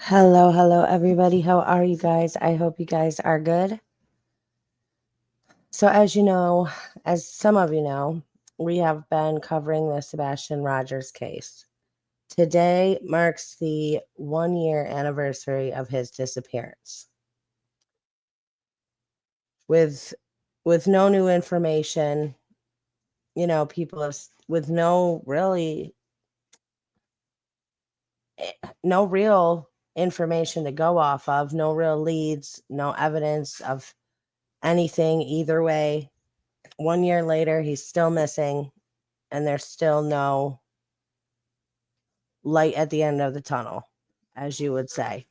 Hello, everybody. How are you guys? I hope you guys are good. So, as some of you know, we have been covering the Sebastian Rogers case. Today marks the 1 year anniversary of his disappearance. With no new information, people have with no real information to go off of, no real leads, no evidence of anything either way. 1 year later, he's still missing, and there's still no light at the end of the tunnel, as you would say.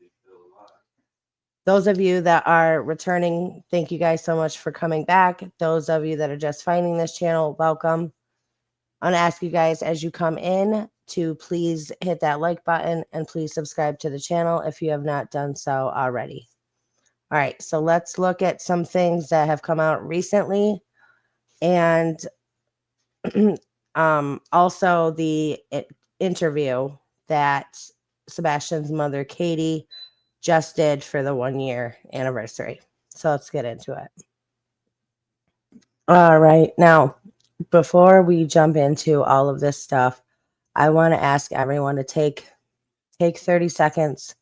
Those of you that are returning, thank you guys so much for coming back. Those of you that are just finding this channel, welcome. I'm going to ask you guys as you come in to please hit that like button and please subscribe to the channel if you have not done so already. All right, so let's look at some things that have come out recently and also the interview that Sebastian's mother, Katie, just did for the 1 year anniversary. So let's get into it. All right. Now, before we jump into all of this stuff, I want to ask everyone to take 30 seconds,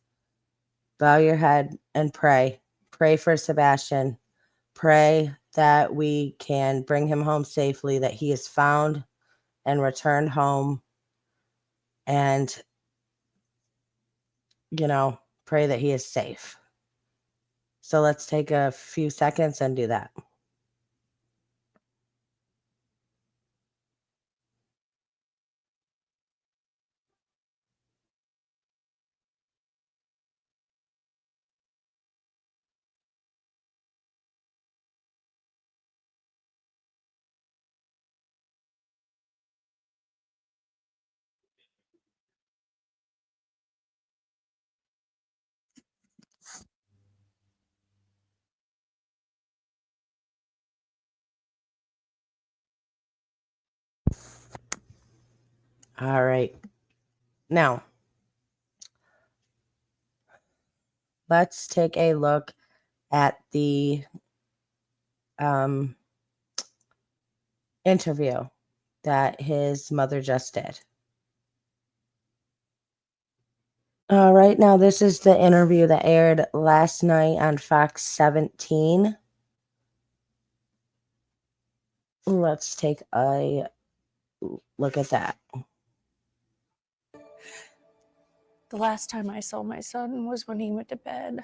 bow your head, and pray. Pray for Sebastian. Pray that we can bring him home safely, that he is found and returned home, and pray that he is safe. So let's take a few seconds and do that. All right. Now, let's take a look at the interview that his mother just did. All right. Now, this is the interview that aired last night on Fox 17. Let's take a look at that. The last time I saw my son was when he went to bed.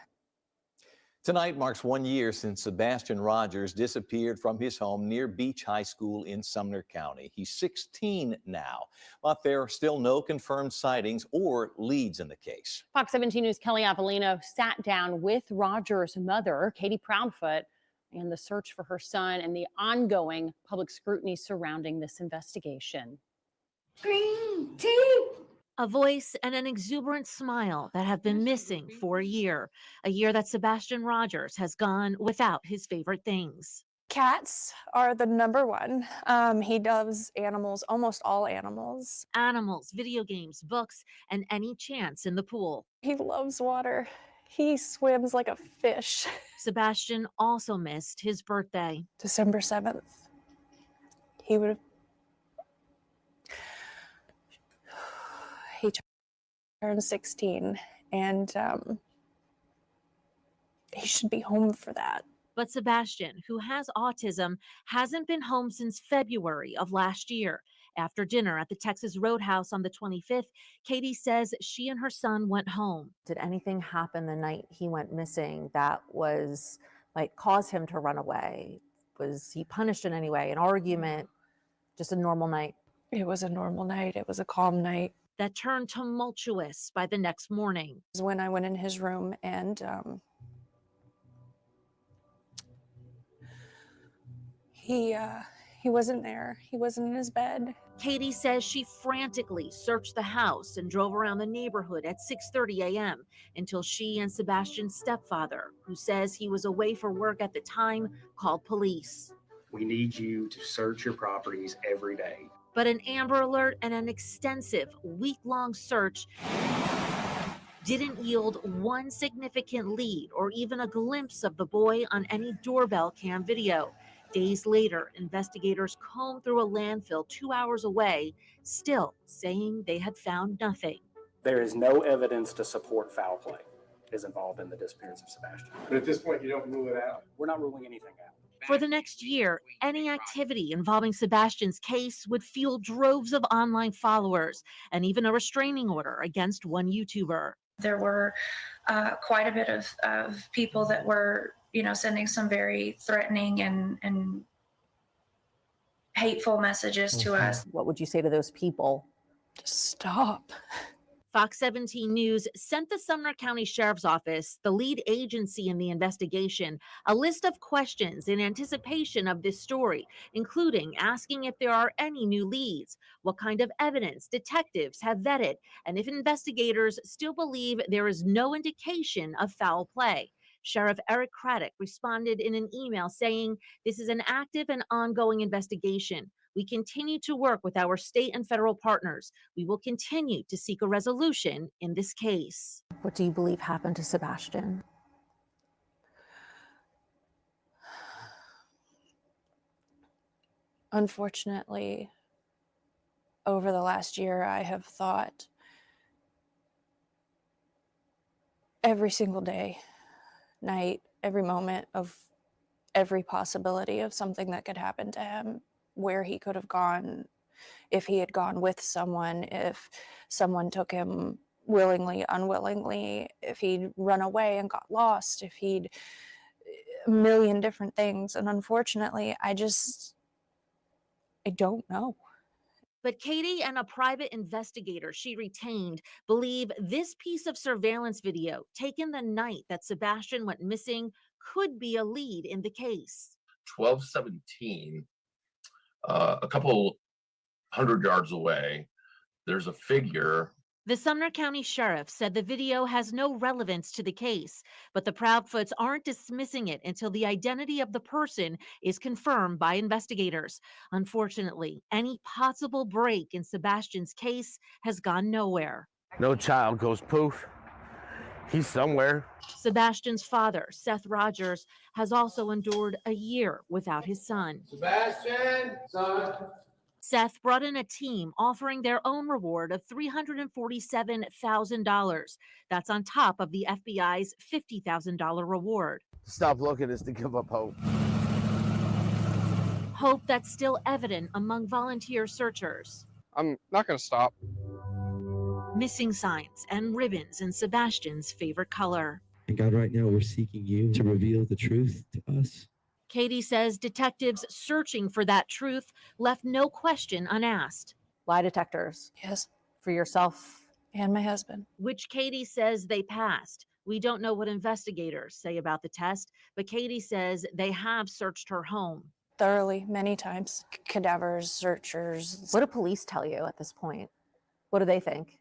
Tonight marks 1 year since Sebastian Rogers disappeared from his home near Beach High School in Sumner County. He's 16 now, but there are still no confirmed sightings or leads in the case. Fox 17 News' Kelly Avellino sat down with Rogers' mother, Katie Proudfoot, and the search for her son and the ongoing public scrutiny surrounding this investigation. Green tea! A voice and an exuberant smile that have been missing for a year that Sebastian Rogers has gone without his favorite things. Cats are the number one. He loves animals, almost all animals. Animals, video games, books, and any chance in the pool. He loves water. He swims like a fish. Sebastian also missed his birthday. December 7th. He turned 16, and he should be home for that. But Sebastian, who has autism, hasn't been home since February of last year. After dinner at the Texas Roadhouse on the 25th, Katie says she and her son went home. Did anything happen the night he went missing that was like cause him to run away? Was he punished in any way? An argument? Just a normal night? It was a normal night. It was a calm night. That turned tumultuous by the next morning. It was when I went in his room and he wasn't there. He wasn't in his bed. Katie says she frantically searched the house and drove around the neighborhood at 6:30 a.m. until she and Sebastian's stepfather, who says he was away for work at the time, called police. We need you to search your properties every day. But an Amber Alert and an extensive week-long search didn't yield one significant lead or even a glimpse of the boy on any doorbell cam video. Days later, investigators combed through a landfill 2 hours away, still saying they had found nothing. There is no evidence to support foul play is involved in the disappearance of Sebastian. But at this point, you don't rule it out. We're not ruling anything out. For the next year, any activity involving Sebastian's case would fuel droves of online followers and even a restraining order against one YouTuber. There were quite a bit of people that were, sending some very threatening and hateful messages to us. What would you say to those people? Just stop. Fox 17 News sent the Sumner County Sheriff's Office, the lead agency in the investigation, a list of questions in anticipation of this story, including asking if there are any new leads, what kind of evidence detectives have vetted, and if investigators still believe there is no indication of foul play. Sheriff Eric Craddock responded in an email saying, "This is an active and ongoing investigation. We continue to work with our state and federal partners. We will continue to seek a resolution in this case." What do you believe happened to Sebastian? Unfortunately, over the last year, I have thought every single day, night, every moment of every possibility of something that could happen to him, where he could have gone, if he had gone with someone, if someone took him willingly, unwillingly, if he'd run away and got lost, if he'd a million different things. And unfortunately, I don't know. But Katie and a private investigator she retained believe this piece of surveillance video taken the night that Sebastian went missing could be a lead in the case. 1217, a couple 100 yards away, there's a figure. The Sumner County Sheriff said the video has no relevance to the case, but the Proudfoots aren't dismissing it until the identity of the person is confirmed by investigators. Unfortunately, any possible break in Sebastian's case has gone nowhere. No child goes poof. He's somewhere. Sebastian's father, Seth Rogers, has also endured a year without his son. Sebastian, son. Seth brought in a team offering their own reward of $347,000. That's on top of the FBI's $50,000 reward. To stop looking is to give up hope. Hope that's still evident among volunteer searchers. I'm not going to stop. Missing signs and ribbons in Sebastian's favorite color. And God, right now we're seeking you to reveal the truth to us. Katie says detectives searching for that truth left no question unasked. Lie detectors. Yes. For yourself and my husband. Which Katie says they passed. We don't know what investigators say about the test, but Katie says they have searched her home. Thoroughly, many times. Cadavers, searchers. What do police tell you at this point? What do they think?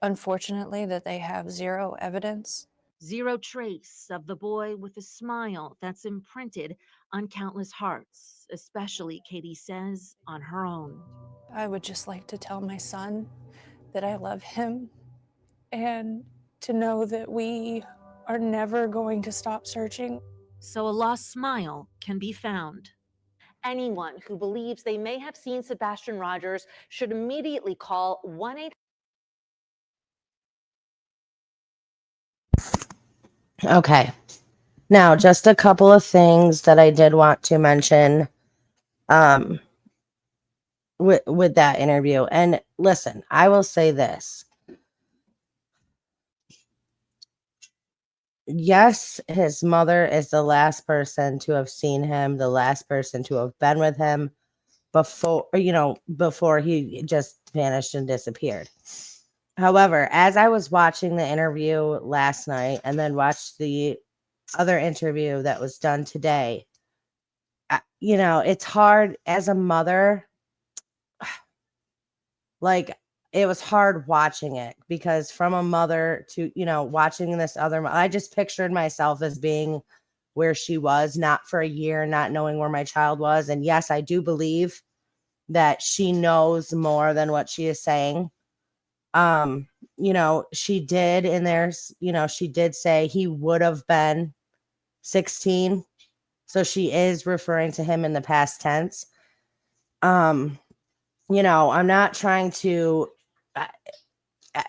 Unfortunately, that they have zero evidence. Zero trace of the boy with a smile that's imprinted on countless hearts, especially, Katie says, on her own. I would just like to tell my son that I love him and to know that we are never going to stop searching. So a lost smile can be found. Anyone who believes they may have seen Sebastian Rogers should immediately call 1-800. Okay. Now, just a couple of things that I did want to mention with that interview. And listen, I will say this. Yes, his mother is the last person to have seen him, the last person to have been with him before he just vanished and disappeared. However, as I was watching the interview last night and then watched the other interview that was done today, it's hard as a mother. Like, it was hard watching it because from a mother to, watching this other, I just pictured myself as being where she was, not for a year, not knowing where my child was. And yes, I do believe that she knows more than what she is saying. You know, she did in there, you know, she did say he would have been 16. So she is referring to him in the past tense. You know, I'm not trying to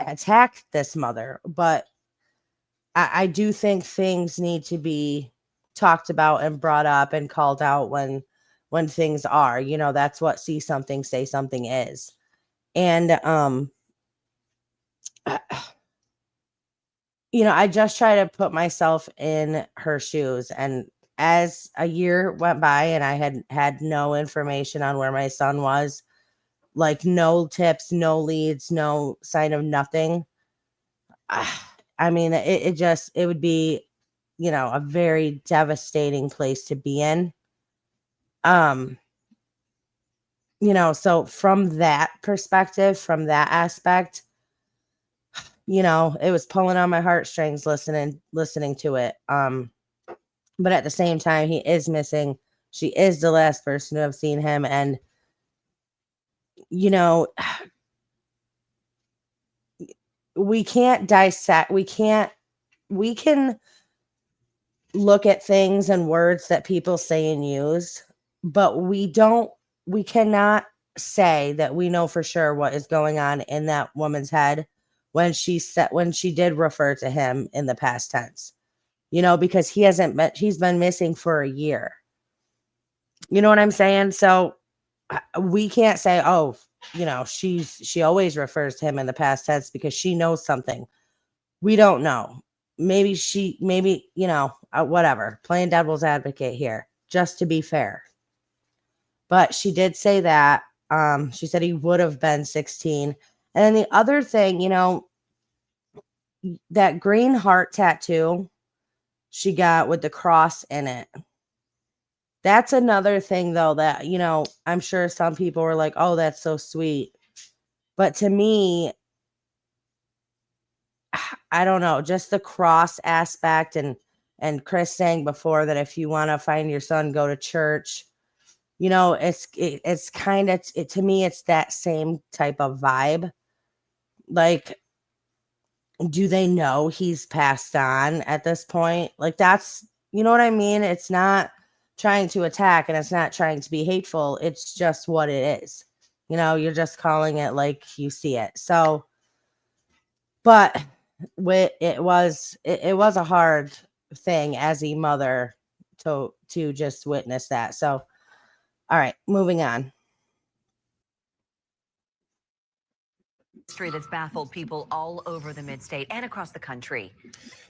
attack this mother, but I do think things need to be talked about and brought up and called out when things are, you know, that's what see something, say something is. And you know, I just try to put myself in her shoes. And as a year went by and I had no information on where my son was, like no tips, no leads, no sign of nothing. I mean, it would be, you know, a very devastating place to be in. Um, you know, so from that perspective, from that aspect, you know, it was pulling on my heartstrings listening to it. But at the same time, he is missing. She is the last person to have seen him. And, you know, we can't dissect, we can look at things and words that people say and use, but we cannot say that we know for sure what is going on in that woman's head when she did refer to him in the past tense. You know, because he's been missing for a year. You know what I'm saying? So we can't say, oh, you know, she always refers to him in the past tense because she knows something. We don't know. Maybe, you know, whatever, playing devil's advocate here, just to be fair. But she did say that. She said he would have been 16. And then the other thing, you know, that green heart tattoo she got with the cross in it. That's another thing, though, that, you know, I'm sure some people were like, oh, that's so sweet. But to me, I don't know, just the cross aspect and Chris saying before that if you want to find your son, go to church. You know, it's kind of to me, it's that same type of vibe. Like, do they know he's passed on at this point? Like, that's, you know what I mean? It's not trying to attack and it's not trying to be hateful. It's just what it is. You know, you're just calling it like you see it. So, but it was a hard thing as a mother to just witness that. So, all right, moving on. Mystery that's baffled people all over the mid-state and across the country.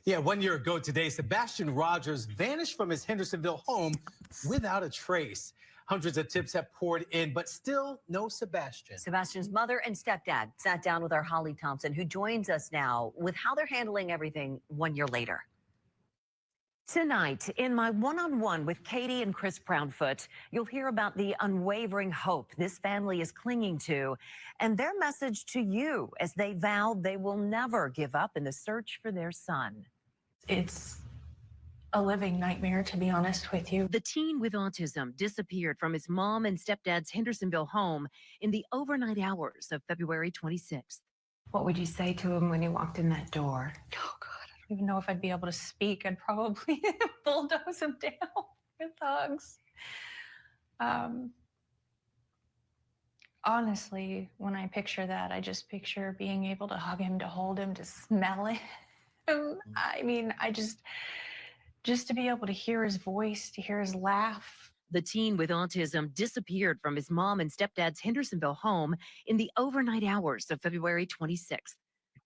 Yeah, 1 year ago today, Sebastian Rogers vanished from his Hendersonville home without a trace. Hundreds of tips have poured in, but still no Sebastian. Sebastian's mother and stepdad sat down with our Holly Thompson, who joins us now with how they're handling everything 1 year later. Tonight, in my one-on-one with Katie and Chris Proudfoot, you'll hear about the unwavering hope this family is clinging to and their message to you as they vow they will never give up in the search for their son. It's a living nightmare, to be honest with you. The teen with autism disappeared from his mom and stepdad's Hendersonville home in the overnight hours of February 26th. What would you say to him when he walked in that door? Oh, God, I don't even know if I'd be able to speak. I'd probably bulldoze him down with hugs. Honestly, when I picture that, I just picture being able to hug him, to hold him, to smell him. I mean, just to be able to hear his voice, to hear his laugh. The teen with autism disappeared from his mom and stepdad's Hendersonville home in the overnight hours of February 26th.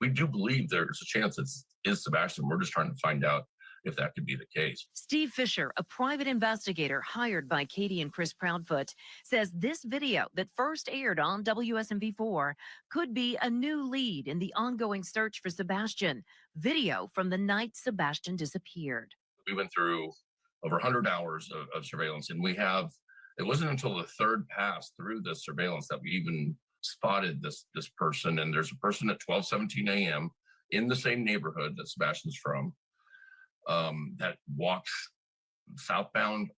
We do believe there's a chance it is Sebastian. We're just trying to find out if that could be the case. Steve Fisher, a private investigator hired by Katie and Chris Proudfoot, says this video that first aired on WSMV4 could be a new lead in the ongoing search for Sebastian. Video from the night Sebastian disappeared. We went through over 100 hours of surveillance, and it wasn't until the third pass through the surveillance that we even spotted this person. And there's a person at 12:17 a.m. in the same neighborhood that Sebastian's from, that walks southbound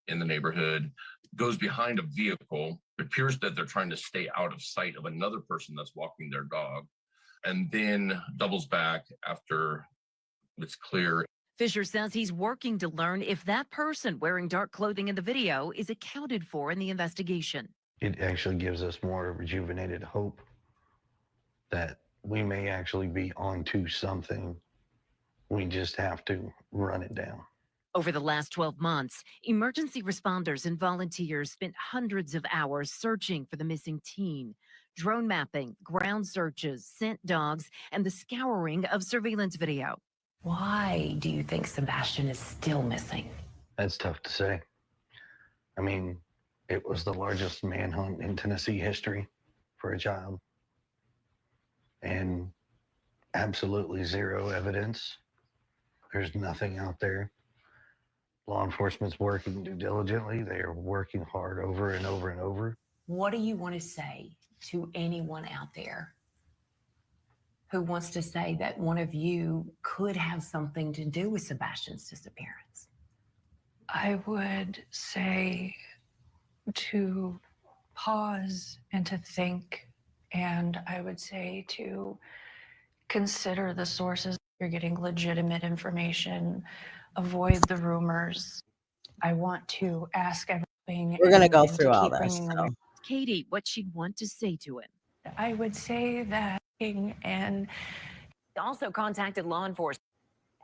in the neighborhood, goes behind a vehicle It appears that they're trying to stay out of sight of another person that's walking their dog, and then doubles back after it's clear. Fisher says he's working to learn if that person wearing dark clothing in the video is accounted for in the investigation. It actually gives us more rejuvenated hope that we may actually be onto something. We just have to run it down. Over the last 12 months, emergency responders and volunteers spent hundreds of hours searching for the missing teen. Drone mapping, ground searches, scent dogs, and the scouring of surveillance video. Why do you think Sebastian is still missing? That's tough to say. I mean, it was the largest manhunt in Tennessee history for a child. And absolutely zero evidence. There's nothing out there. Law enforcement's working diligently. They are working hard over and over and over. What do you want to say to anyone out there who wants to say that one of you could have something to do with Sebastian's disappearance? I would say to pause and to think, and I would say to consider the sources. You're getting legitimate information, avoid the rumors. I want to ask everything. We're going to go and through all keep this. bringing So. awareness. Katie, what she'd want to say to him. I would say that, and Also contacted law enforcement.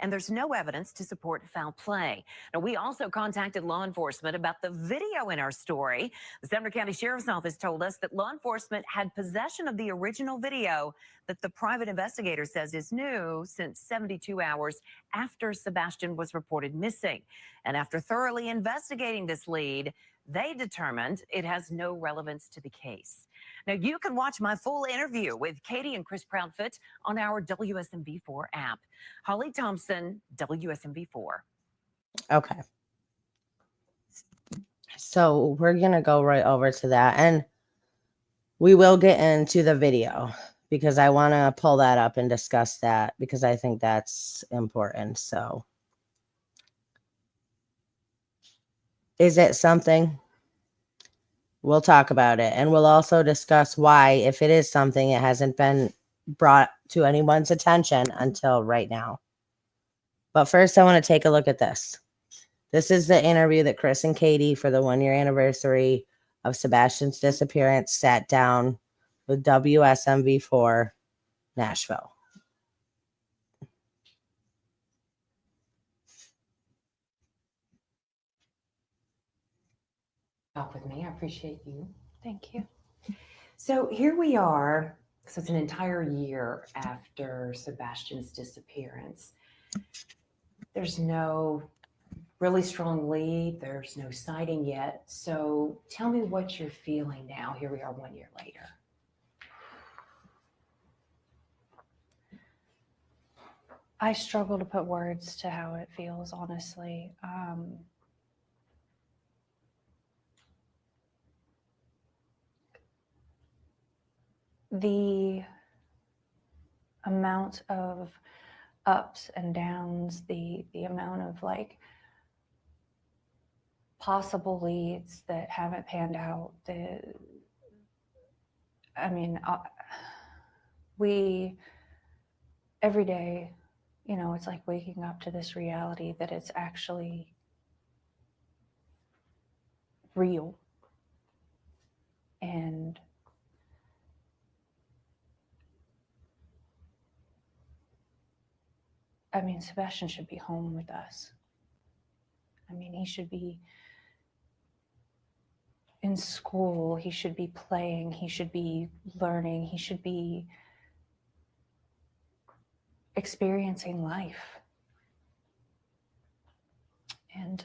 And there's no evidence to support foul play. Now, we also contacted law enforcement about the video in our story. The Sumner County Sheriff's Office told us that law enforcement had possession of the original video that the private investigator says is new since 72 hours after Sebastian was reported missing. And after thoroughly investigating this lead, they determined it has no relevance to the case. Now, you can watch my full interview with Katie and Chris Proudfoot on our WSMV4 app. Holly Thompson, WSMV4. Okay. So we're going to go right over to that. And we will get into the video because I want to pull that up and discuss that because I think that's important. So is it something? We'll talk about it. And we'll also discuss why, if it is something, it hasn't been brought to anyone's attention until right now. But first, I want to take a look at this. This is the interview that Chris and Katie, for the 1-year anniversary of Sebastian's disappearance, sat down with WSMV4 Nashville. Talk with me. I appreciate you. Thank you. So here we are. So it's an entire year after Sebastian's disappearance. There's no really strong lead. There's no sighting yet. So tell me what you're feeling now. Here we are 1 year later. I struggle to put words to how it feels, honestly. The amount of ups and downs, the amount of like possible leads that haven't panned out. We every day, you know, it's like waking up to this reality that it's actually real. And I mean, Sebastian should be home with us. I mean, he should be in school. He should be playing. He should be learning. He should be experiencing life. And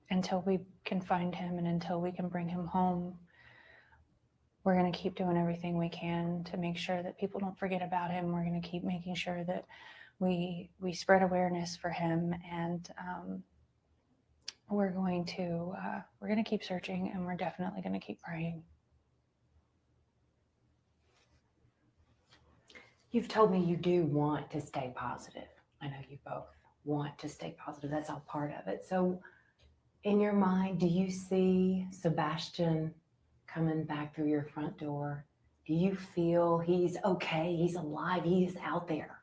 until we can find him and until we can bring him home, we're going to keep doing everything we can to make sure that people don't forget about him. We're going to keep making sure that we spread awareness for him, and we're going to keep searching, and we're definitely going to keep praying. You've told me you do want to stay positive. I know you both want to stay positive. That's all part of it. So In your mind, do you see Sebastian coming back through your front door? Do you feel he's okay, he's alive, he's out there?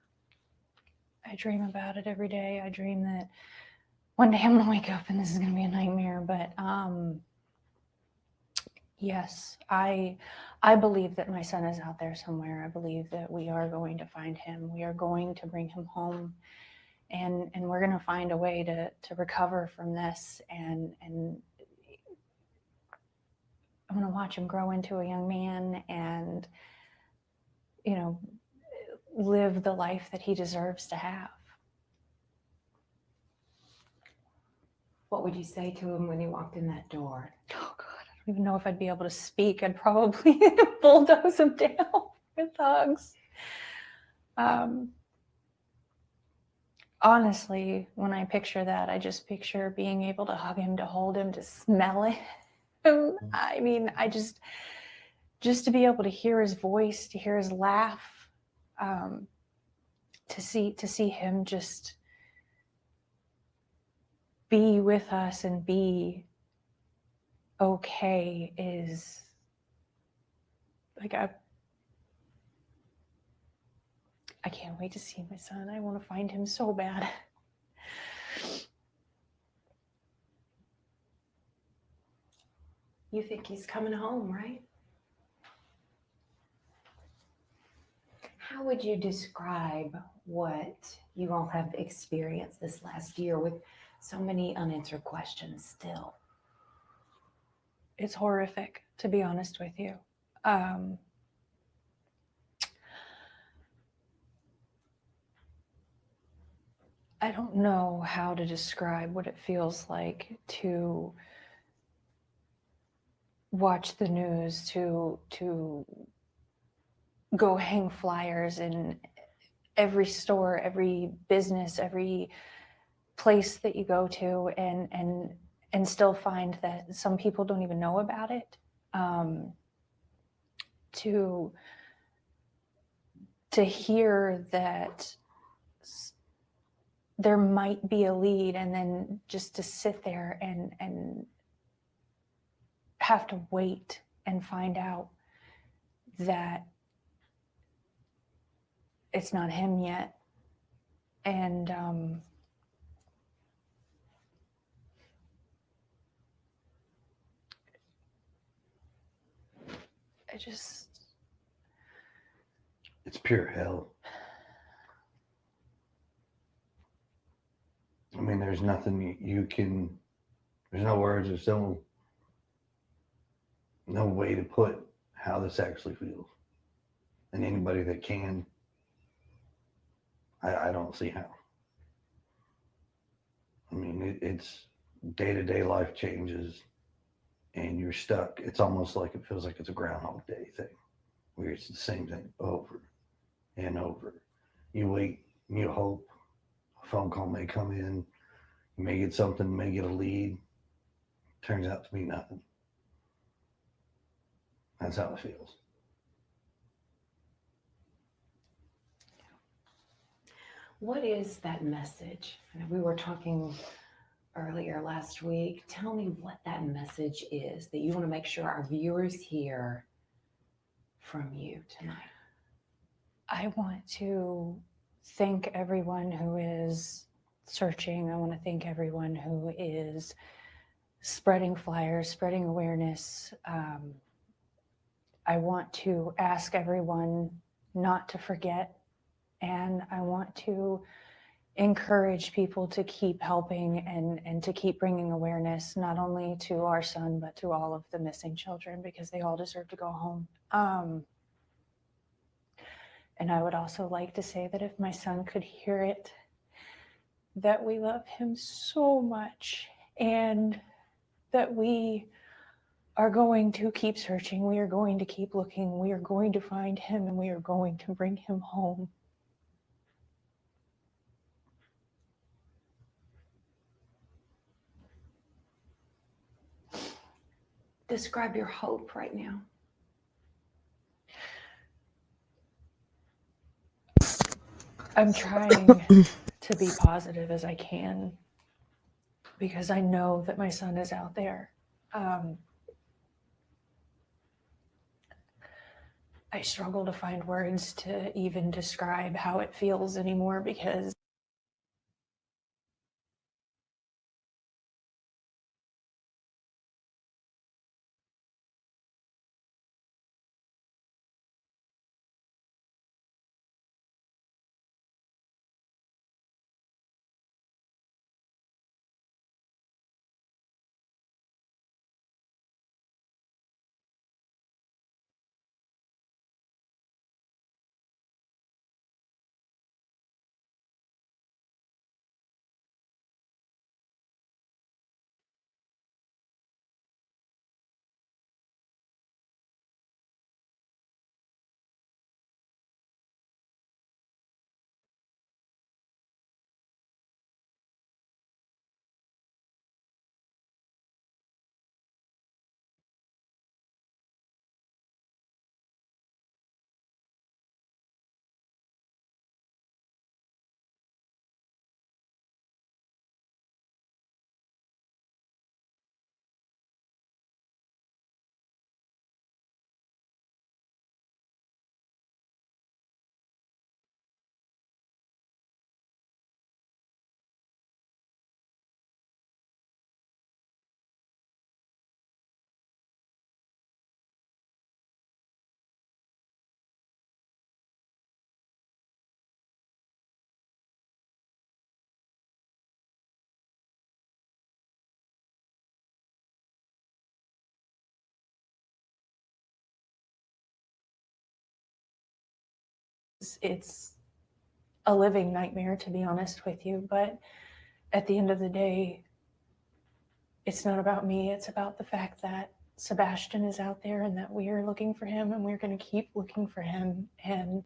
I dream about it every day. I dream that one day I'm gonna wake up and this is gonna be a nightmare. But yes, I believe that my son is out there somewhere. I believe that we are going to find him. We are going to bring him home, and we're gonna find a way to recover from this. And I'm gonna watch him grow into a young man, and live the life that he deserves to have. What would you say to him when he walked in that door? Oh God, I don't even know if I'd be able to speak. I'd probably bulldoze him down with hugs. Honestly, when I picture that, I just picture being able to hug him, to hold him, to smell him. I mean, just to be able to hear his voice, to hear his laugh, to see him just be with us and be okay is like I can't wait to see my son. I want to find him so bad. You think he's coming home, right? How would you describe what you all have experienced this last year with so many unanswered questions still? It's horrific, to be honest with you. I don't know how to describe what it feels like to watch the news, to go hang flyers in every store, every business, every place that you go to, and still find that some people don't even know about it. To hear that there might be a lead, and then just to sit there and have to wait and find out that it's not him yet. And it's pure hell. I mean, there's nothing you can, there's no words, there's no way to put how this actually feels. And anybody that can, I don't see how. I mean, it's day-to-day life changes and you're stuck. It's almost like it feels like it's a Groundhog Day thing where it's the same thing over and over. You wait, you hope a phone call may come in, you may get something, may get a lead. Turns out to be nothing. That's how it feels. What is that message? We were talking earlier last week. Tell me what that message is that you want to make sure our viewers hear from you tonight. I want to thank everyone who is searching. I want to thank everyone who is spreading flyers, spreading awareness. I want to ask everyone not to forget, and I want to encourage people to keep helping and to keep bringing awareness, not only to our son, but to all of the missing children, because they all deserve to go home. And I would also like to say that if my son could hear it, that we love him so much, and that we are going to keep searching. We are going to keep looking. We are going to find him, and we are going to bring him home. Describe your hope right now. I'm trying to be positive as I can. because I know that my son is out there. I struggle to find words to even describe how it feels anymore, because it's a living nightmare, to be honest with you. But at the end of the day, it's not about me. It's about the fact that Sebastian is out there and that we are looking for him, and we're going to keep looking for him. And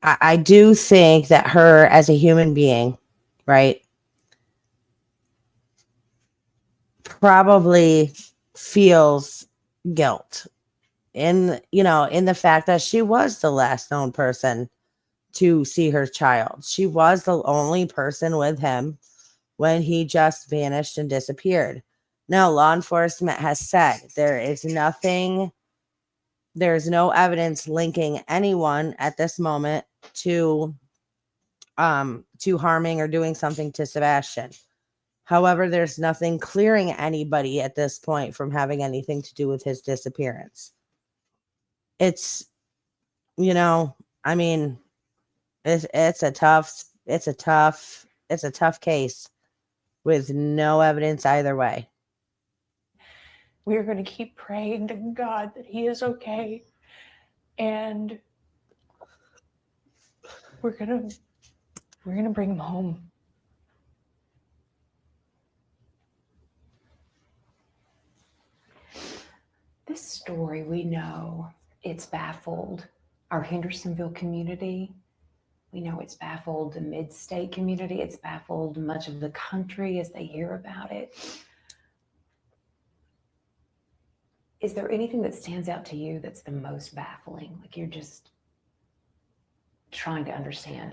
I do think that her as a human being, right, probably feels guilt in, in the fact that she was the last known person to see her child. She was the only person with him when he just vanished and disappeared. Now, law enforcement has said there's no evidence linking anyone at this moment to harming or doing something to Sebastian. However, there's nothing clearing anybody at this point from having anything to do with his disappearance. It's, I mean, it's a tough case with no evidence either way. we're going to keep praying to God that he is okay. And we're going to bring him home. This story, we know it's baffled our Hendersonville community. We know it's baffled the mid-state community. It's baffled much of the country as they hear about it. Is there anything that stands out to you that's the most baffling? Like you're just trying to understand?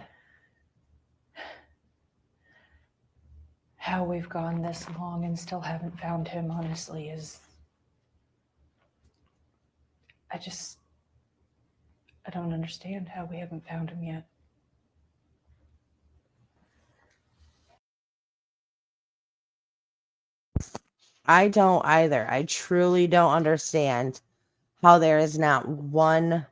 How we've gone this long and still haven't found him, honestly, is... I don't understand how we haven't found him yet. I don't either. I truly don't understand how there is not one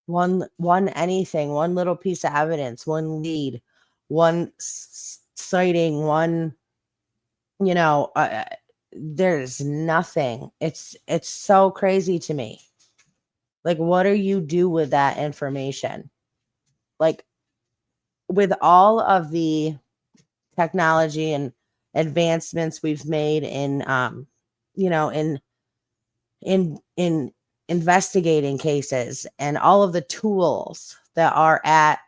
anything, one little piece of evidence, one lead, one sighting, one, there's nothing. It's so crazy to me. Like, what do you do with that information? Like, with all of the technology and advancements we've made in, in investigating cases and all of the tools that are at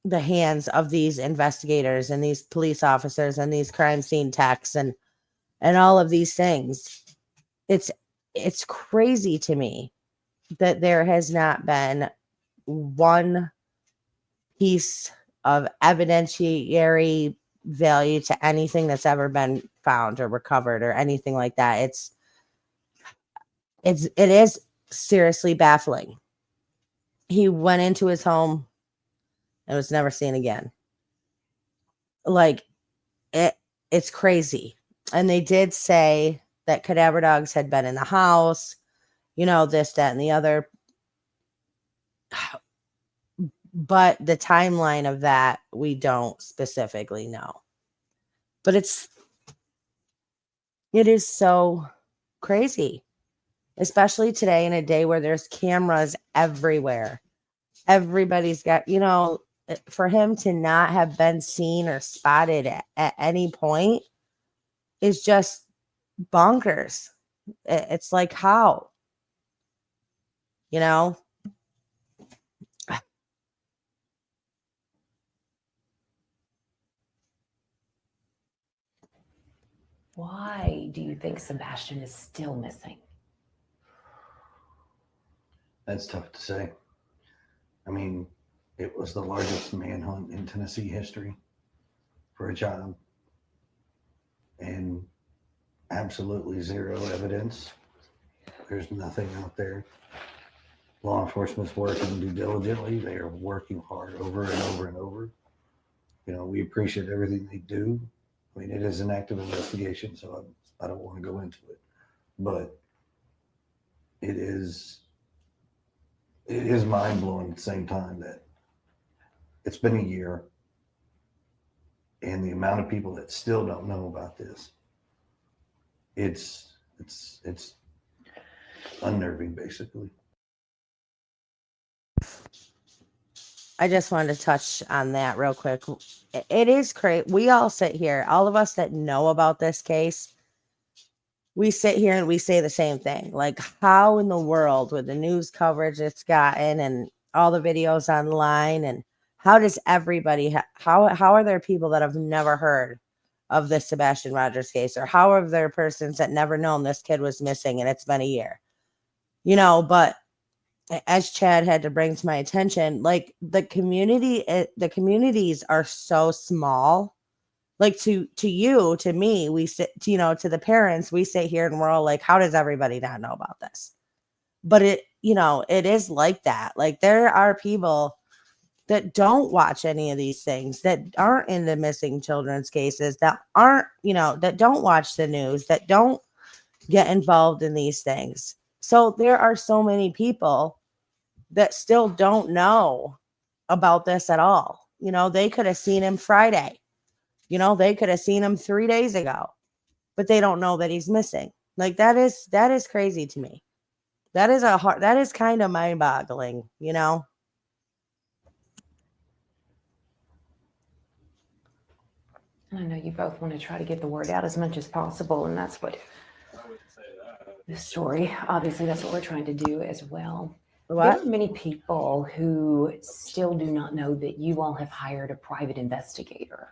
the hands of these investigators and these police officers and these crime scene techs and all of these things, it's crazy to me that there has not been one piece of evidentiary value to anything that's ever been found or recovered or anything like that. It is seriously baffling. He went into his home and was never seen again. Like it's crazy. And they did say that cadaver dogs had been in the house, this, that, and the other. But the timeline of that, we don't specifically know. But it is so crazy, especially today in a day where there's cameras everywhere. Everybody's got, for him to not have been seen or spotted at any point is just bonkers. It's like, how? Why do you think Sebastian is still missing? That's tough to say. I mean, it was the largest manhunt in Tennessee history for a child, and absolutely zero evidence. There's nothing out there. Law enforcement's working due diligently. They are working hard over and over and over. We appreciate everything they do. I mean, it is an active investigation, so I don't want to go into it. But it is mind-blowing at the same time that it's been a year, and the amount of people that still don't know about this, it's unnerving, basically. I just wanted to touch on that real quick. It is crazy. We all sit here, all of us that know about this case, we sit here and we say the same thing. Like, how in the world, with the news coverage it's gotten and all the videos online, and how does everybody, how are there people that have never heard of this Sebastian Rogers case? Or how are there persons that never known this kid was missing and it's been a year? But as Chad had to bring to my attention, like the communities are so small. Like to you, to me, we sit, to the parents, we sit here and we're all like, how does everybody not know about this? But it is like that. Like there are people that don't watch any of these things, that aren't into missing children's cases, that aren't, that don't watch the news, that don't get involved in these things. So there are so many people that still don't know about this at all. They could have seen him Friday. They could have seen him 3 days ago, but they don't know that he's missing. Like that is crazy to me. That is kind of mind-boggling, I know you both want to try to get the word out as much as possible, and that's what this story, obviously that's what we're trying to do as well. What? There are many people who still do not know that you all have hired a private investigator.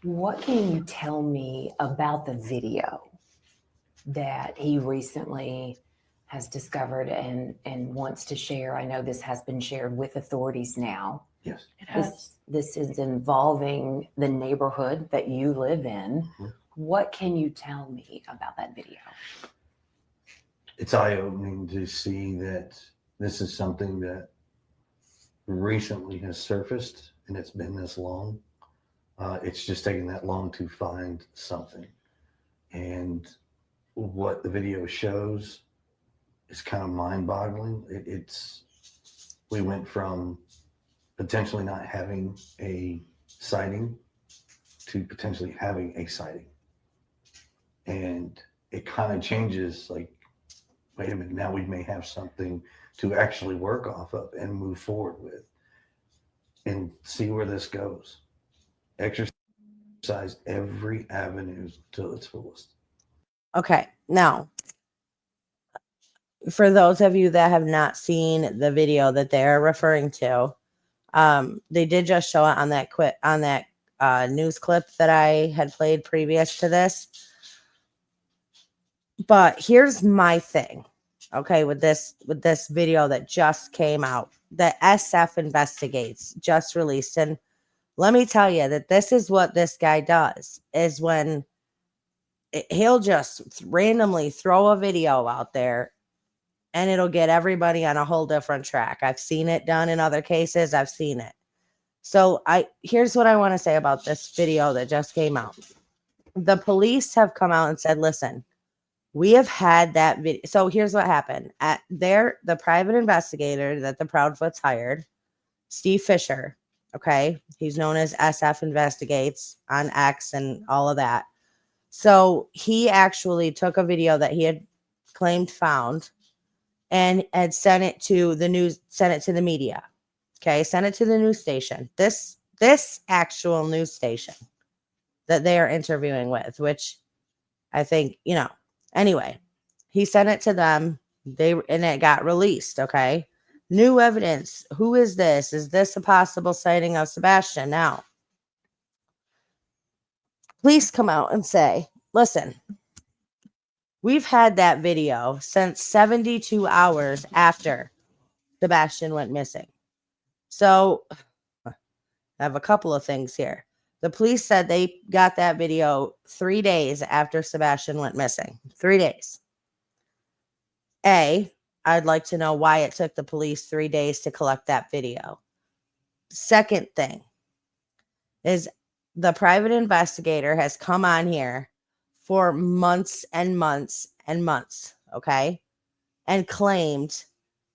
What can you tell me about the video that he recently has discovered and wants to share? I know this has been shared with authorities now. Yes, it has. This is involving the neighborhood that you live in. Mm-hmm. What can you tell me about that video? It's eye-opening to see that this is something that recently has surfaced, and it's been this long. It's just taken that long to find something. And what the video shows is kind of mind-boggling. We went from potentially not having a sighting to potentially having a sighting. And it kind of changes, like, wait a minute, now we may have something to actually work off of and move forward with and see where this goes. Exercise every avenue till its fullest. Okay. Now, for those of you that have not seen the video that they're referring to, they did just show it on that news clip that I had played previous to this. But here's my thing. Okay, with this video that just came out, that SF Investigates just released. And let me tell you that this is what this guy does, is when he'll just randomly throw a video out there and it'll get everybody on a whole different track. I've seen it done in other cases. I've seen it. So here's what I want to say about this video that just came out. The police have come out and said, listen, we have had that video. So here's what happened. The private investigator that the Proudfoots hired, Steve Fisher, okay? He's known as SF Investigates on X and all of that. So he actually took a video that he had claimed found and had sent it to the news, sent it to the media. Okay, sent it to the news station. This actual news station that they are interviewing with, which I think, anyway, he sent it to them. And it got released. Okay. New evidence. Who is this? Is this a possible sighting of Sebastian? Now, police come out and say, listen, we've had that video since 72 hours after Sebastian went missing. So I have a couple of things here. The police said they got that video 3 days after Sebastian went missing. 3 days. I'd like to know why it took the police 3 days to collect that video. Second thing is the private investigator has come on here for months and months and months, okay, and claimed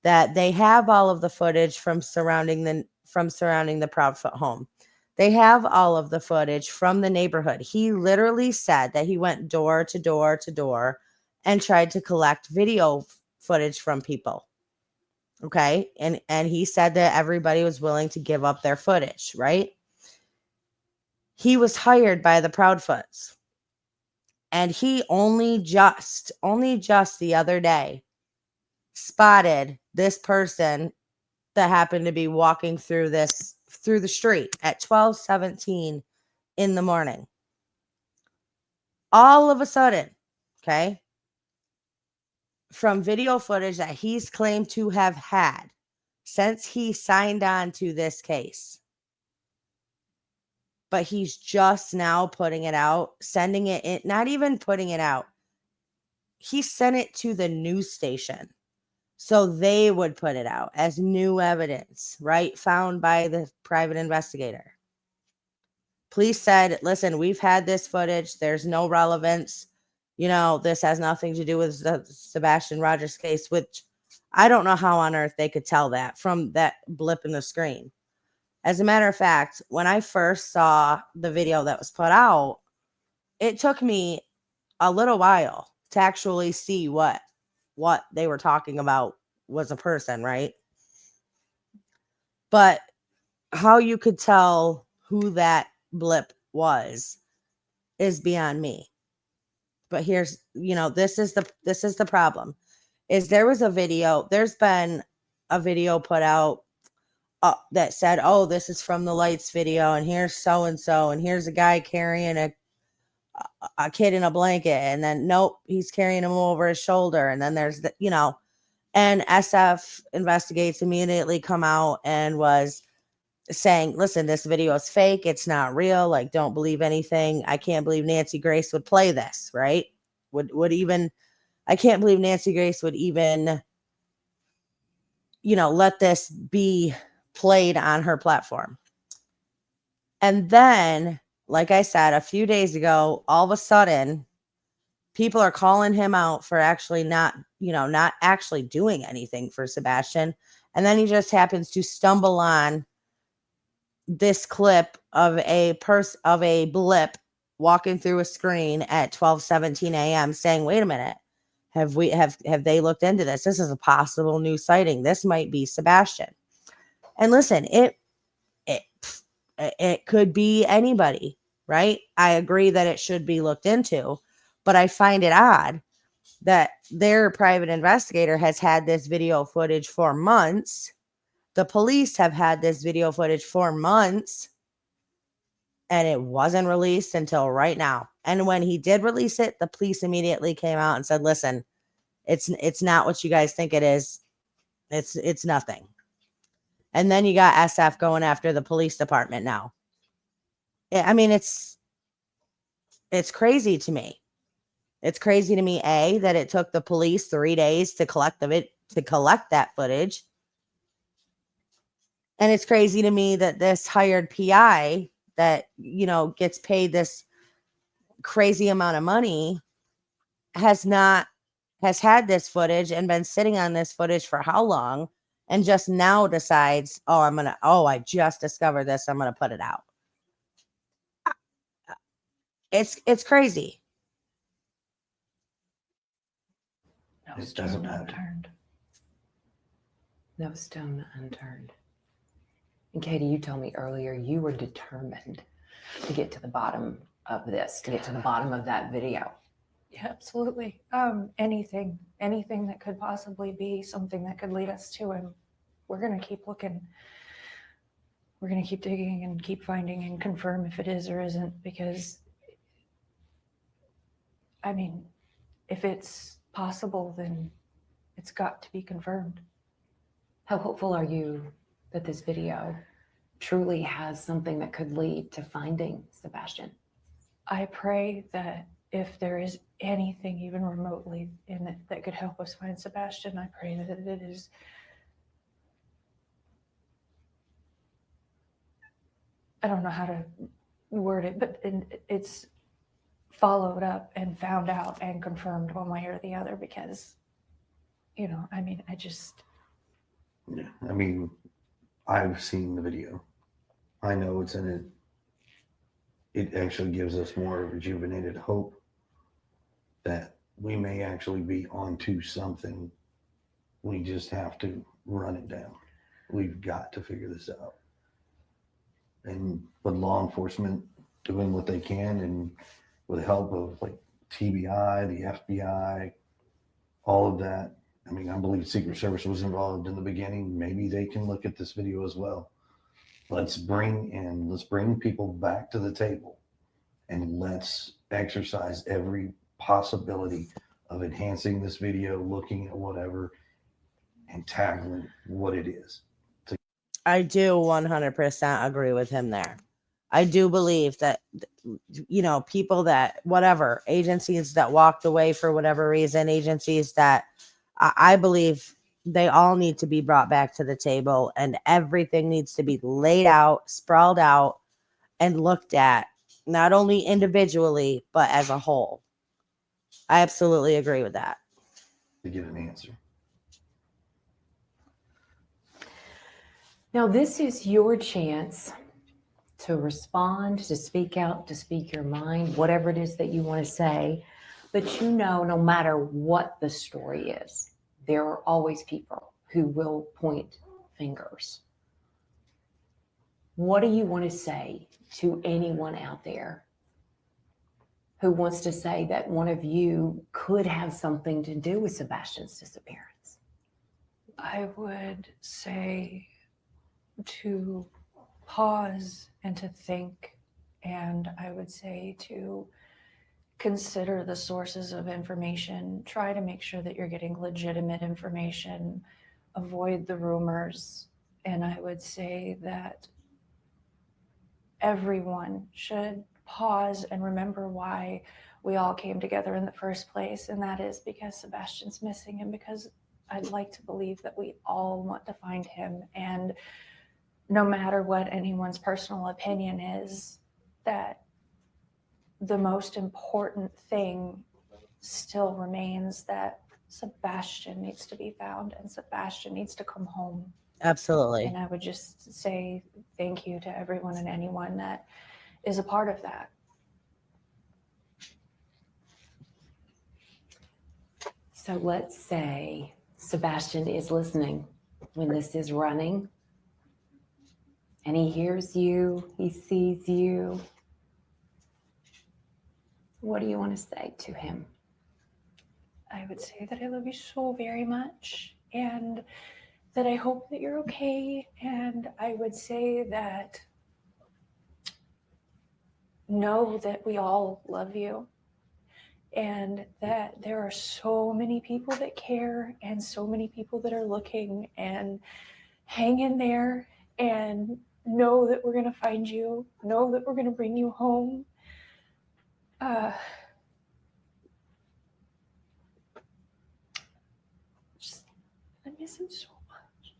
that they have all of the footage from surrounding the Proudfoot home. They have all of the footage from the neighborhood. He literally said that he went door to door to door and tried to collect video footage from people. Okay. And he said that everybody was willing to give up their footage, right? He was hired by the Proudfoots. And he only just the other day spotted this person that happened to be walking through the street at 12:17 in the morning. All of a sudden, okay, from video footage that he's claimed to have had since he signed on to this case. But he's just now putting it out, sending it in, not even putting it out. He sent it to the news station so they would put it out as new evidence, right? Found by the private investigator. Police said, listen, we've had this footage. There's no relevance. This has nothing to do with the Sebastian Rogers case, which I don't know how on earth they could tell that from that blip in the screen. As a matter of fact, when I first saw the video that was put out, it took me a little while to actually see what they were talking about was a person, right? But how you could tell who that blip was is beyond me. But here's, this is the problem. Is there's been a video put out that said, oh, this is from the lights video, and here's so and so, and here's a guy carrying a kid in a blanket, and then nope, he's carrying him over his shoulder, and then there's and SF Investigates immediately come out and was saying, listen, this video is fake, it's not real, like, don't believe anything. I can't believe Nancy Grace would play this, right? I can't believe Nancy Grace would even let this be played on her platform. And then, like I said, a few days ago, all of a sudden, people are calling him out for actually not actually doing anything for Sebastian. And then he just happens to stumble on this clip of a blip walking through a screen at 12:17 a.m. saying, wait a minute, have they looked into this? This is a possible new sighting. This might be Sebastian. And listen, it could be anybody, right? I agree that it should be looked into, but I find it odd that their private investigator has had this video footage for months. The police have had this video footage for months, and it wasn't released until right now. And when he did release it, the police immediately came out and said, listen, It's not what you guys think it is. It's nothing. And then you got SF going after the police department now. I mean, it's crazy to me. It's crazy to me, A, that it took the police 3 days to collect that footage. And it's crazy to me that this hired PI that, gets paid this crazy amount of money has had this footage and been sitting on this footage for how long, and just now decides, I just discovered this, I'm going to put it out. It's crazy. No stone unturned. No stone unturned. And Katie, you told me earlier you were determined to get to the bottom of this, to get to the bottom of that video. Yeah, absolutely. Anything that could possibly be something that could lead us to him. We're going to keep looking. We're going to keep digging and keep finding and confirm if it is or isn't, because, I mean, if it's possible, then it's got to be confirmed. How hopeful are you that this video truly has something that could lead to finding Sebastian? I pray that if there is anything even remotely in it that could help us find Sebastian, I pray that it is I don't know how to word it, but it's followed up and found out and confirmed one way or the other, because, I mean, Yeah, I mean, I've seen the video. I know it's in it. It actually gives us more rejuvenated hope that we may actually be onto something. We just have to run it down. We've got to figure this out. And with law enforcement doing what they can, and with the help of like TBI, the FBI, all of that. I mean, I believe Secret Service was involved in the beginning. Maybe they can look at this video as well. Let's bring people back to the table, and let's exercise every possibility of enhancing this video, looking at whatever, and tackling what it is. I do 100% agree with him there. I do believe that, people that, whatever, agencies that walked away for whatever reason, agencies that I believe they all need to be brought back to the table, and everything needs to be laid out, sprawled out, and looked at, not only individually, but as a whole. I absolutely agree with that. To get an answer. Now, this is your chance to respond, to speak out, to speak your mind, whatever it is that you want to say. But no matter what the story is, there are always people who will point fingers. What do you want to say to anyone out there who wants to say that one of you could have something to do with Sebastian's disappearance? I would say to pause and to think, and I would say to consider the sources of information. Try to make sure that you're getting legitimate information. Avoid the rumors. And I would say that everyone should pause and remember why we all came together in the first place, and that is because Sebastian's missing, and because I'd like to believe that we all want to find him. And no matter what anyone's personal opinion is, that the most important thing still remains, that Sebastian needs to be found and Sebastian needs to come home. Absolutely. And I would just say thank you to everyone and anyone that is a part of that. So let's say Sebastian is listening when this is running, and he hears you, he sees you. What do you want to say to him? I would say that I love you so very much, and that I hope that you're okay. And I would say that know that we all love you, and that there are so many people that care and so many people that are looking, and hang in there and know that we're going to find you, know that we're going to bring you home. Just, I miss him so much.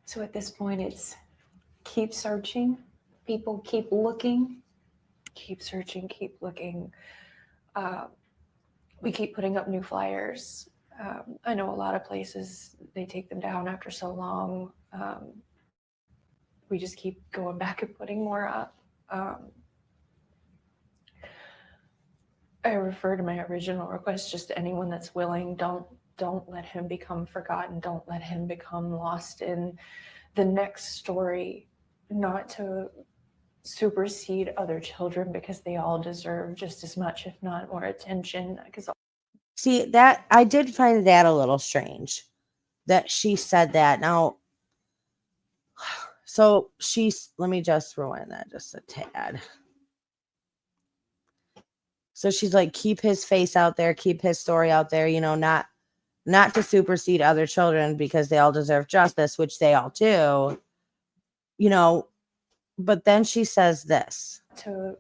So at this point, it's keep searching. People keep looking. Keep searching, keep looking. We keep putting up new flyers. I know a lot of places, they take them down after so long. We just keep going back and putting more up. I refer to my original request, just to anyone that's willing, don't let him become forgotten. Don't let him become lost in the next story, not to supersede other children, because they all deserve just as much, if not more attention. Because See, that I did find that a little strange that she said that. Now, so let me just rewind that just a tad. So she's like, keep his face out there, keep his story out there, not to supersede other children because they all deserve justice, which they all do, but then she says this. To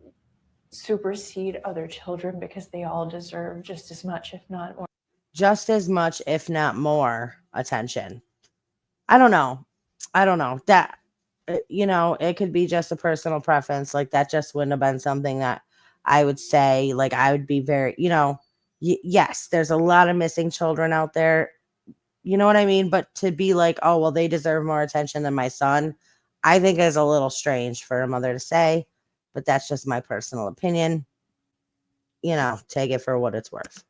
supersede other children because they all deserve just as much, if not more. Just as much, if not more attention. I don't know that, it could be just a personal preference. Like, that just wouldn't have been something that I would say. Like, I would be very, yes, there's a lot of missing children out there. You know what I mean? But to be like, oh, well, they deserve more attention than my son, I think is a little strange for a mother to say, but that's just my personal opinion. Take it for what it's worth.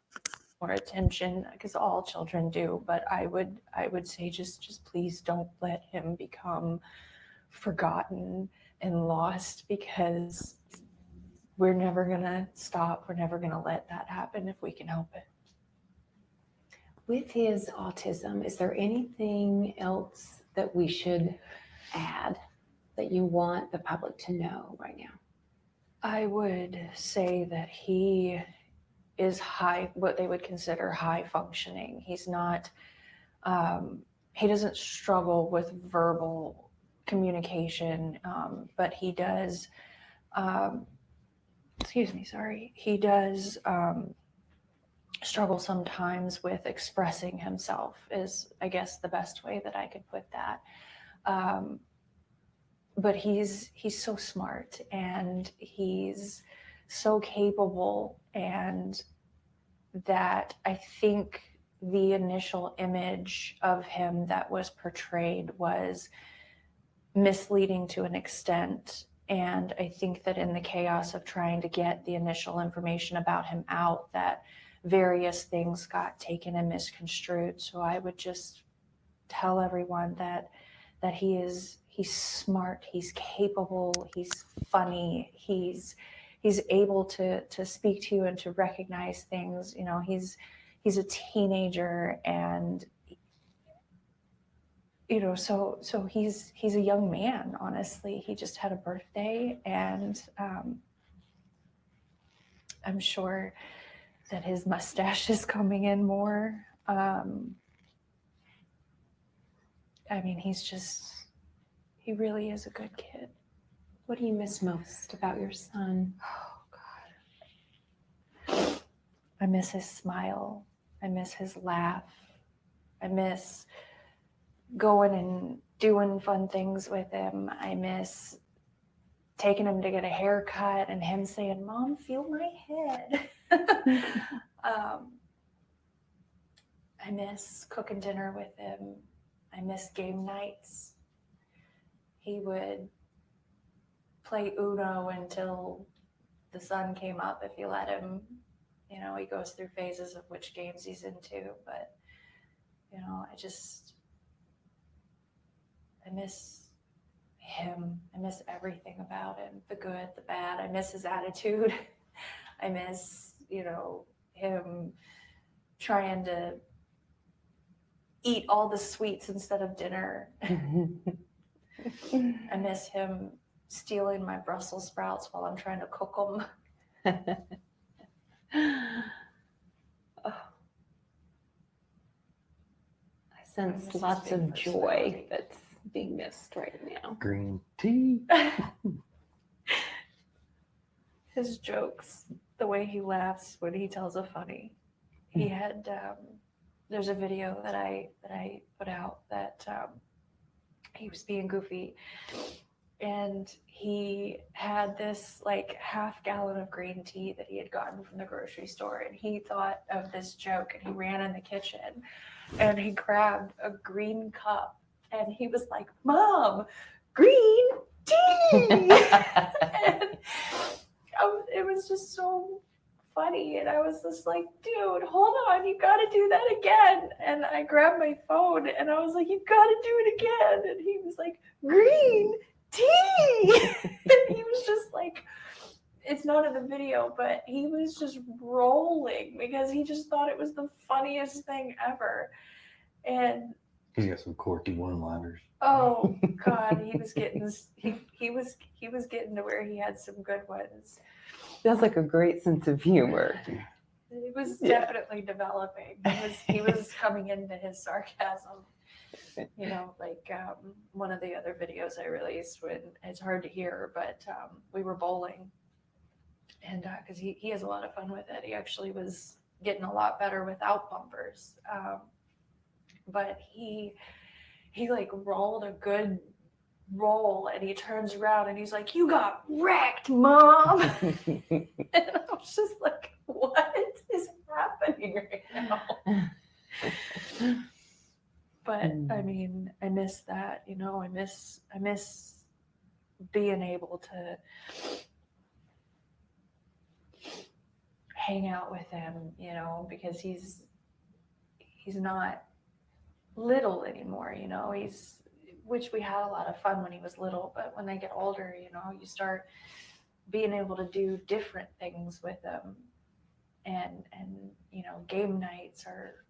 More attention, because all children do, but I would say just please don't let him become forgotten and lost, because we're never gonna stop. We're never gonna let that happen if we can help it. With his autism, is there anything else that we should add that you want the public to know right now? I would say that he is what they would consider high functioning. He's not, he doesn't struggle with verbal communication, but he does, he does struggle sometimes with expressing himself, is, I guess, the best way that I could put that. But he's so smart, and he's so capable, and that I think the initial image of him that was portrayed was misleading to an extent. And I think that in the chaos of trying to get the initial information about him out, that various things got taken and misconstrued. So I would just tell everyone that he's smart, he's capable, he's funny, he's able to speak to you and to recognize things. He's a teenager, and so he's a young man. Honestly, he just had a birthday, and I'm sure that his mustache is coming in more. I mean, he really is a good kid. What do you miss most about your son? Oh, God. I miss his smile. I miss his laugh. I miss going and doing fun things with him. I miss taking him to get a haircut and him saying, "Mom, feel my head." I miss cooking dinner with him. I miss game nights. He would play Uno until the sun came up if you let him. He goes through phases of which games he's into, but I miss him. I miss everything about him, the good, the bad. I miss his attitude. I miss, him trying to eat all the sweets instead of dinner. I miss him stealing my Brussels sprouts while I'm trying to cook them. I sense lots of joy that's being missed right now. Green tea. His jokes, the way he laughs when he tells a funny. He had there's a video that I put out that he was being goofy, and he had this like half gallon of green tea that he had gotten from the grocery store, and he thought of this joke, and he ran in the kitchen and he grabbed a green cup and he was like, "Mom, green tea." And it was just so funny, and I was just like, "Dude, hold on, you got to do that again." And I grabbed my phone and I was like, "You got to do it again." And he was like, "Green tea." And he was just like, it's not in the video, but he was just rolling because he just thought it was the funniest thing ever. And He's got some quirky one-liners. oh God, he was getting he was getting to where he had some good ones. Feels like a great sense of humor. It was definitely developing. He was coming into his sarcasm. You know, like one of the other videos I released, when it's hard to hear, but we were bowling, and because he has a lot of fun with it. He actually was getting a lot better without bumpers, but he like rolled a good roll, and he turns around and he's like, "You got wrecked, Mom." And I was just like, what is happening right now? But I mean, I miss that, you know. I miss being able to hang out with him, you know, because he's not little anymore, you know. Which we had a lot of fun when he was little, but when they get older, you know, you start being able to do different things with them, and you know, game nights are,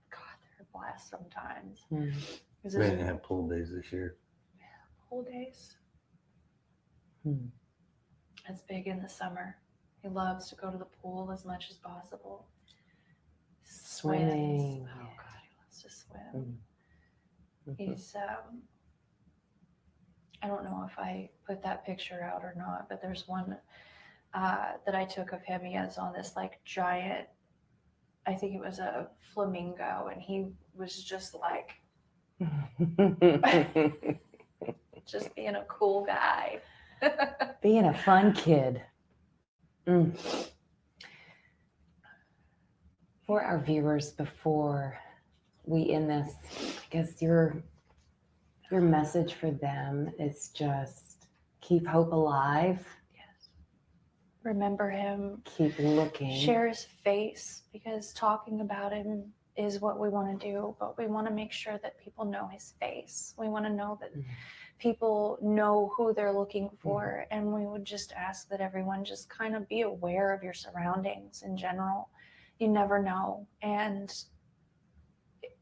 God, they're a blast sometimes. We didn't have pool days this year. Pool days. That's big in the summer. He loves to go to the pool as much as possible. Swimming. Oh God, he loves to swim. He's I don't know if I put that picture out or not, but there's one that I took of him. He has on this like giant, I think it was a flamingo, and he was just like just being a cool guy. Being a fun kid. For our viewers, before we end this, I guess your message for them is just keep hope alive. Yes. Remember him. Keep looking. Share his face, because talking about him is what we want to do, but we want to make sure that people know his face. We want to know that people know who they're looking for, and we would just ask that everyone just kind of be aware of your surroundings in general. You never know, and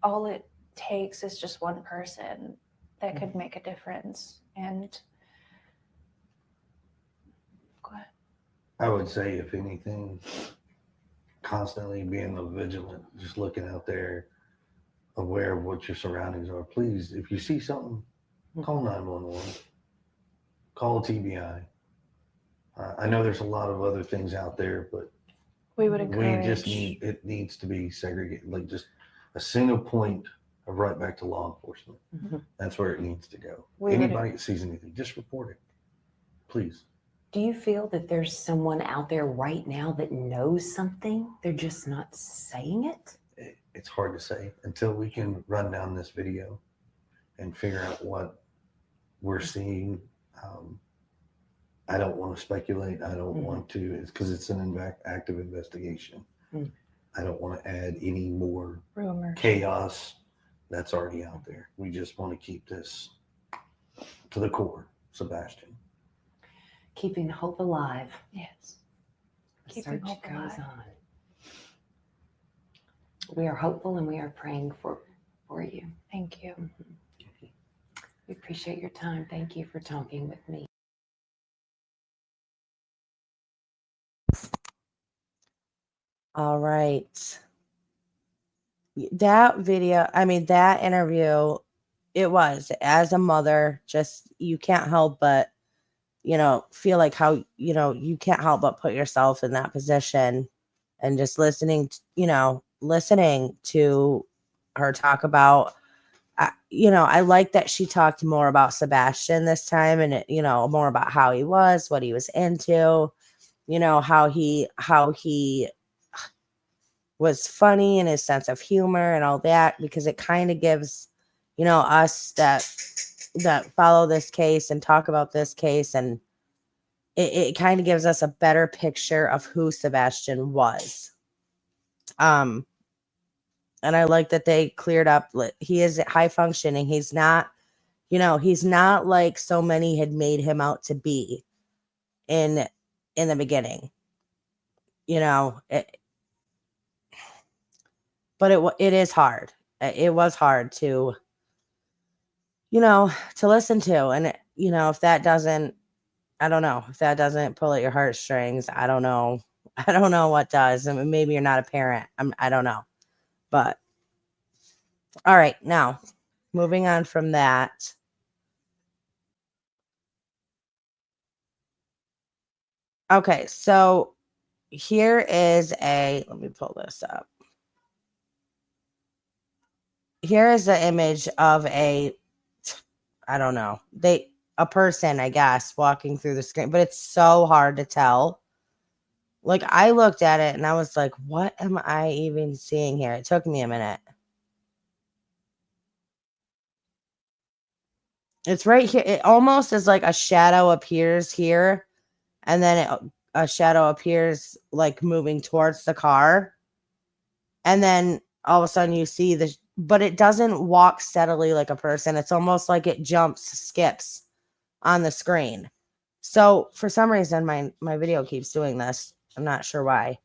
all it takes is just one person that could make a difference. And go ahead. I would say, if anything, constantly being vigilant, just looking out there, aware of what your surroundings are. Please, if you see something, call 911, call TBI. I know there's a lot of other things out there, but we would encourage. It needs to be segregated, like just a single point of right back to law enforcement. That's where it needs to go. Anybody that sees anything, just report it, please. Do you feel that there's someone out there right now that knows something? They're just not saying it? It's hard to say until we can run down this video and figure out what we're seeing. I don't want to speculate. I don't want to, because it's an active investigation. I don't want to add any more rumors, chaos that's already out there. We just want to keep this to the core, Sebastian. Keeping hope alive. Yes. The Keeping search hope goes alive. on. We are hopeful and we are praying for you. Thank you. We appreciate your time. Thank you for talking with me. All right. That video, I mean, that interview, it was, as a mother, just, you can't help but, feel like how, you can't help but put yourself in that position, and just listening to her talk about, I like that she talked more about Sebastian this time, and more about how he was, what he was into, how he was funny and his sense of humor and all that, because it kind of gives, us that follow this case and talk about this case, and it kind of gives us a better picture of who Sebastian was. And I like that they cleared up, he is high functioning. He's not, he's not like so many had made him out to be in the beginning, but it is hard. It was hard to, to listen to. And, if that doesn't, I don't know, if that doesn't pull at your heartstrings, I don't know. I don't know what does. I mean, maybe you're not a parent. I don't know. But all right, now moving on from that. Okay, so here is let me pull this up. Here is the image of I don't know, a person, I guess, walking through the screen, but it's so hard to tell. Like, I looked at it and I was like, what am I even seeing here? It took me a minute. It's right here. It almost is like a shadow appears here, and then a shadow appears like moving towards the car. And then all of a sudden you see but it doesn't walk steadily like a person. It's almost like it skips on the screen. So for some reason, my video keeps doing this. I'm not sure why.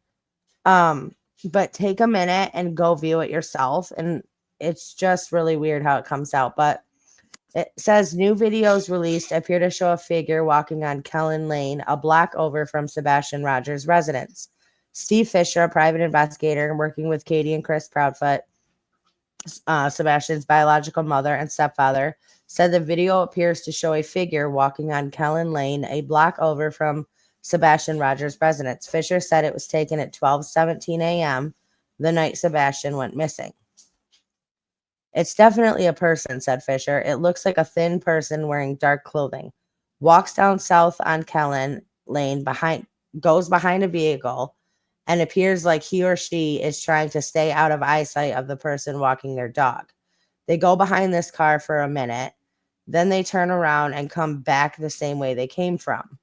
But take a minute and go view it yourself. And it's just really weird how it comes out. But it says new videos released appear to show a figure walking on Kellen Lane, a block over from Sebastian Rogers' residence. Steve Fisher, a private investigator working with Katie and Chris Proudfoot, Sebastian's biological mother and stepfather, said the video appears to show a figure walking on Kellen Lane, a block over from Sebastian Rogers' residence. Fisher said it was taken at 12:17 a.m. the night Sebastian went missing. It's definitely a person, said Fisher. It looks like a thin person wearing dark clothing. Walks down south on Kellen Lane, goes behind a vehicle, and appears like he or she is trying to stay out of eyesight of the person walking their dog. They go behind this car for a minute, then they turn around and come back the same way they came from.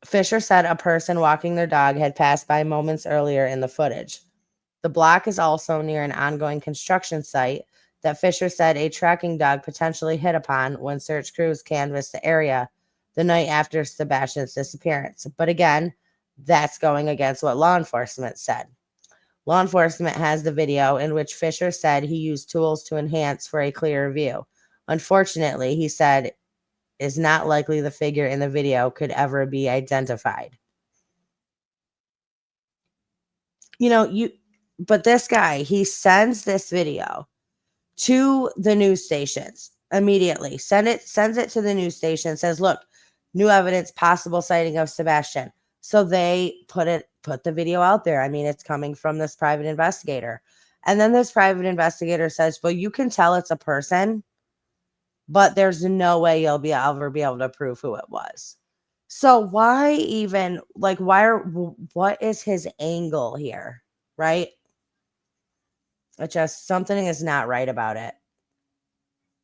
Fisher said a person walking their dog had passed by moments earlier in the footage. The block is also near an ongoing construction site that Fisher said a tracking dog potentially hit upon when search crews canvassed the area the night after Sebastian's disappearance. But again, that's going against what law enforcement said. Law enforcement has the video in which Fisher said he used tools to enhance for a clearer view. Unfortunately, he said, is not likely the figure in the video could ever be identified. But this guy, he sends this video to the news stations immediately. Sends it to the news station, says, look, new evidence, possible sighting of Sebastian. So they put the video out there. I mean, it's coming from this private investigator. And then this private investigator says, well, you can tell it's a person, but there's no way you'll ever be able to prove who it was. So why even, what is his angle here? Right? It just, something is not right about it.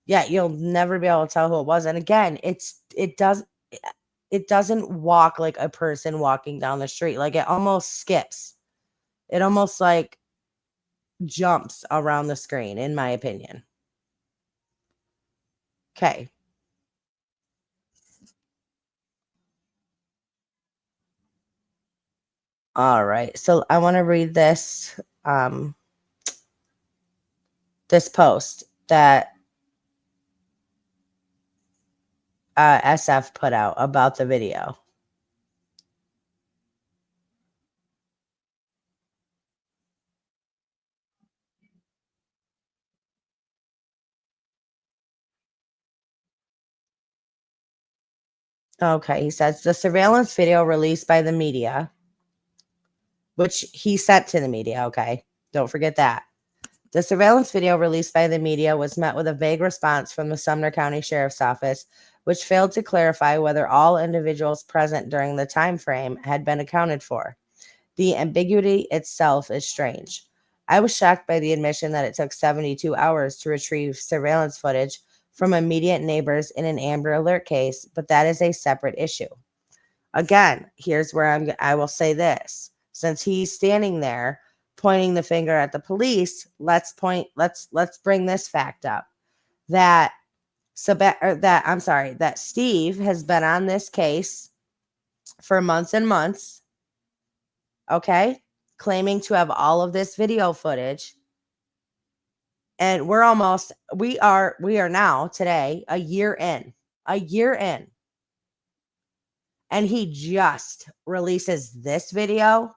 Yeah, you'll never be able to tell who it was. And again, it doesn't walk like a person walking down the street. Like, it almost skips. It almost like jumps around the screen, in my opinion. Okay. All right. So I want to read this this post that SF put out about the video. Okay, he says the surveillance video released by the media, which he sent to the media, okay? Don't forget that. The surveillance video released by the media was met with a vague response from the Sumner County Sheriff's Office, which failed to clarify whether all individuals present during the time frame had been accounted for. The ambiguity itself is strange. I was shocked by the admission that it took 72 hours to retrieve surveillance footage from immediate neighbors in an Amber Alert case, but that is a separate issue. Again, here's where I will say this. Since he's standing there pointing the finger at the police, let's bring this fact up. That that Steve has been on this case for months and months, okay? Claiming to have all of this video footage. And we are now today a year in. And he just releases this video.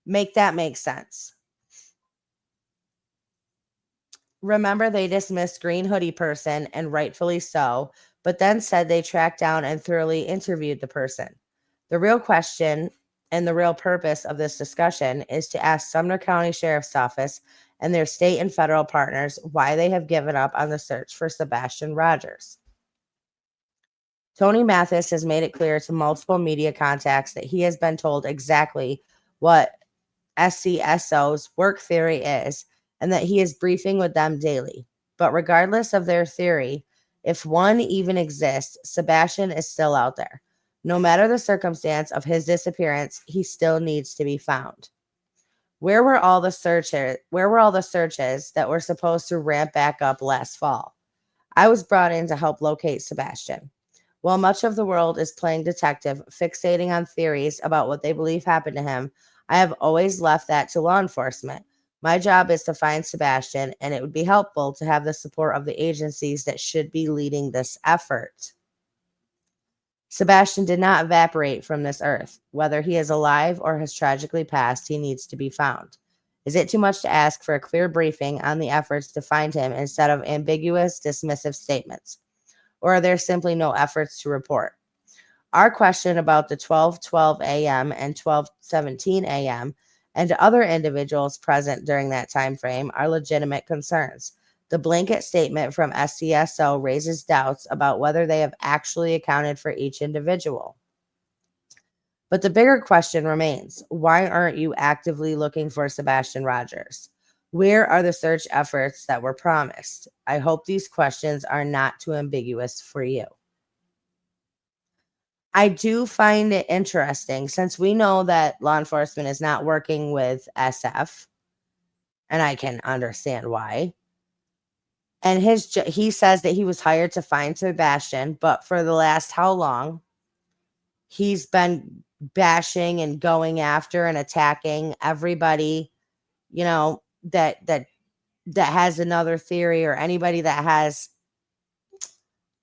Make that make sense. Remember, they dismissed Green Hoodie person, and rightfully so, but then said they tracked down and thoroughly interviewed the person. The real question and the real purpose of this discussion is to ask Sumner County Sheriff's Office and their state and federal partners why they have given up on the search for Sebastian Rogers. Tony Mathis has made it clear to multiple media contacts that he has been told exactly what SCSO's work theory is, and that he is briefing with them daily. But regardless of their theory, if one even exists, Sebastian is still out there. No matter the circumstance of his disappearance, he still needs to be found. Where were all the searches that were supposed to ramp back up last fall? I was brought in to help locate Sebastian. While much of the world is playing detective, fixating on theories about what they believe happened to him, I have always left that to law enforcement. My job is to find Sebastian, and it would be helpful to have the support of the agencies that should be leading this effort. Sebastian did not evaporate from this earth. Whether he is alive or has tragically passed, he needs to be found. Is it too much to ask for a clear briefing on the efforts to find him instead of ambiguous, dismissive statements? Or are there simply no efforts to report? Our question about the 12:12 a.m. and 12:17 a.m. and other individuals present during that time frame are legitimate concerns. The blanket statement from SCSO raises doubts about whether they have actually accounted for each individual. But the bigger question remains, why aren't you actively looking for Sebastian Rogers? Where are the search efforts that were promised? I hope these questions are not too ambiguous for you. I do find it interesting since we know that law enforcement is not working with SF, and I can understand why. And he says that he was hired to find Sebastian, but for the last how long? He's been bashing and going after and attacking everybody, that has another theory, or anybody that has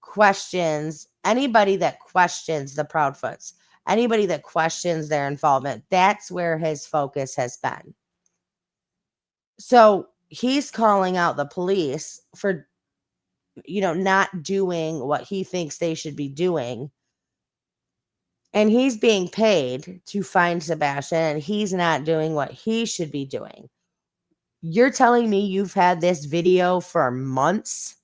questions, anybody that questions the Proudfoots, anybody that questions their involvement. That's where his focus has been. So he's calling out the police for, not doing what he thinks they should be doing. And he's being paid to find Sebastian, and he's not doing what he should be doing. You're telling me you've had this video for months,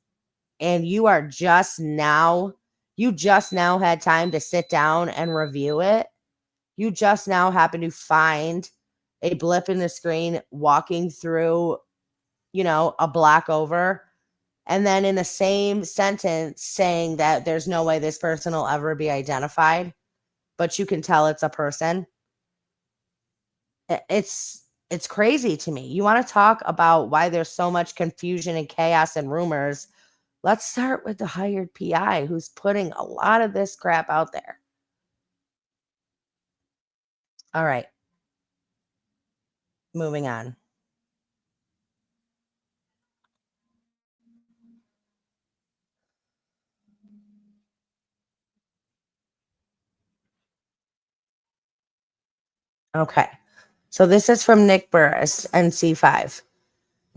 and you just now had time to sit down and review it. You just now happen to find a blip in the screen walking through, a block over, and then in the same sentence saying that there's no way this person will ever be identified, but you can tell it's a person. It's crazy to me. You want to talk about why there's so much confusion and chaos and rumors? Let's start with the hired PI who's putting a lot of this crap out there. All right. Moving on. Okay. So this is from Nick Burris, NC5.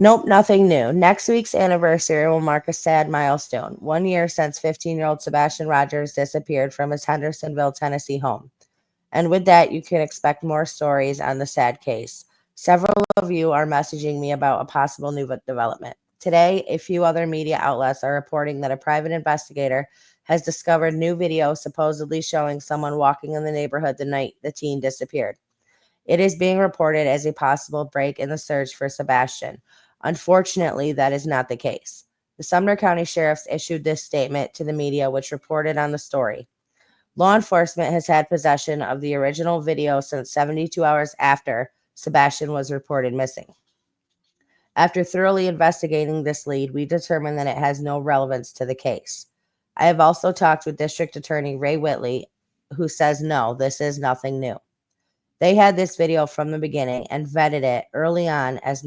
Nope, nothing new. Next week's anniversary will mark a sad milestone. 1 year since 15-year-old Sebastian Rogers disappeared from his Hendersonville, Tennessee home. And with that, you can expect more stories on the sad case. Several of you are messaging me about a possible new development. Today, a few other media outlets are reporting that a private investigator has discovered new video supposedly showing someone walking in the neighborhood the night the teen disappeared. It is being reported as a possible break in the search for Sebastian. Unfortunately, that is not the case. The Sumner County Sheriff's issued this statement to the media, which reported on the story. Law enforcement has had possession of the original video since 72 hours after Sebastian was reported missing. After thoroughly investigating this lead, we determined that it has no relevance to the case. I have also talked with District Attorney Ray Whitley, who says no, this is nothing new. They had this video from the beginning and vetted it early on as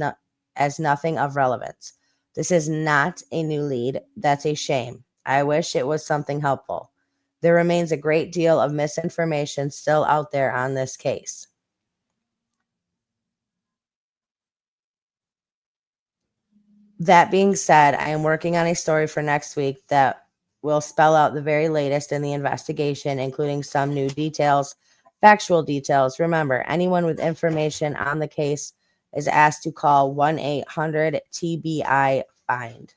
nothing of relevance. This is not a new lead. That's a shame. I wish it was something helpful. There remains a great deal of misinformation still out there on this case. That being said, I am working on a story for next week that will spell out the very latest in the investigation, including some new details, factual details. Remember, anyone with information on the case is asked to call 1-800-TBI-FIND.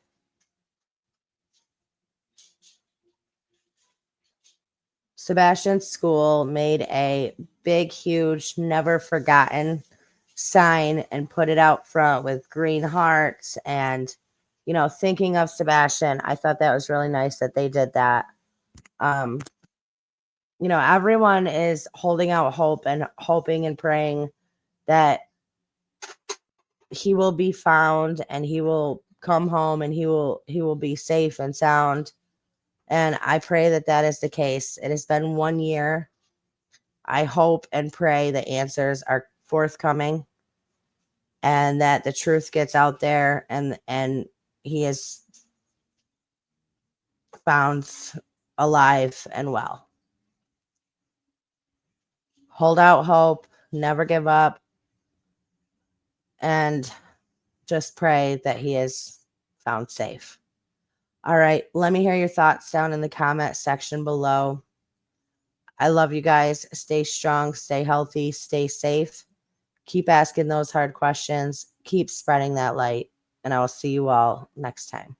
Sebastian's school made a big, huge, never forgotten sign and put it out front with green hearts and, thinking of Sebastian. I thought that was really nice that they did that. Everyone is holding out hope and hoping and praying that he will be found and he will come home and he will be safe and sound. And I pray that that is the case. It has been 1 year. I hope and pray the answers are forthcoming and that the truth gets out there and he is found alive and well. Hold out hope, never give up, and just pray that he is found safe. All right, let me hear your thoughts down in the comment section below. I love you guys. Stay strong, stay healthy, stay safe. Keep asking those hard questions. Keep spreading that light. And I will see you all next time.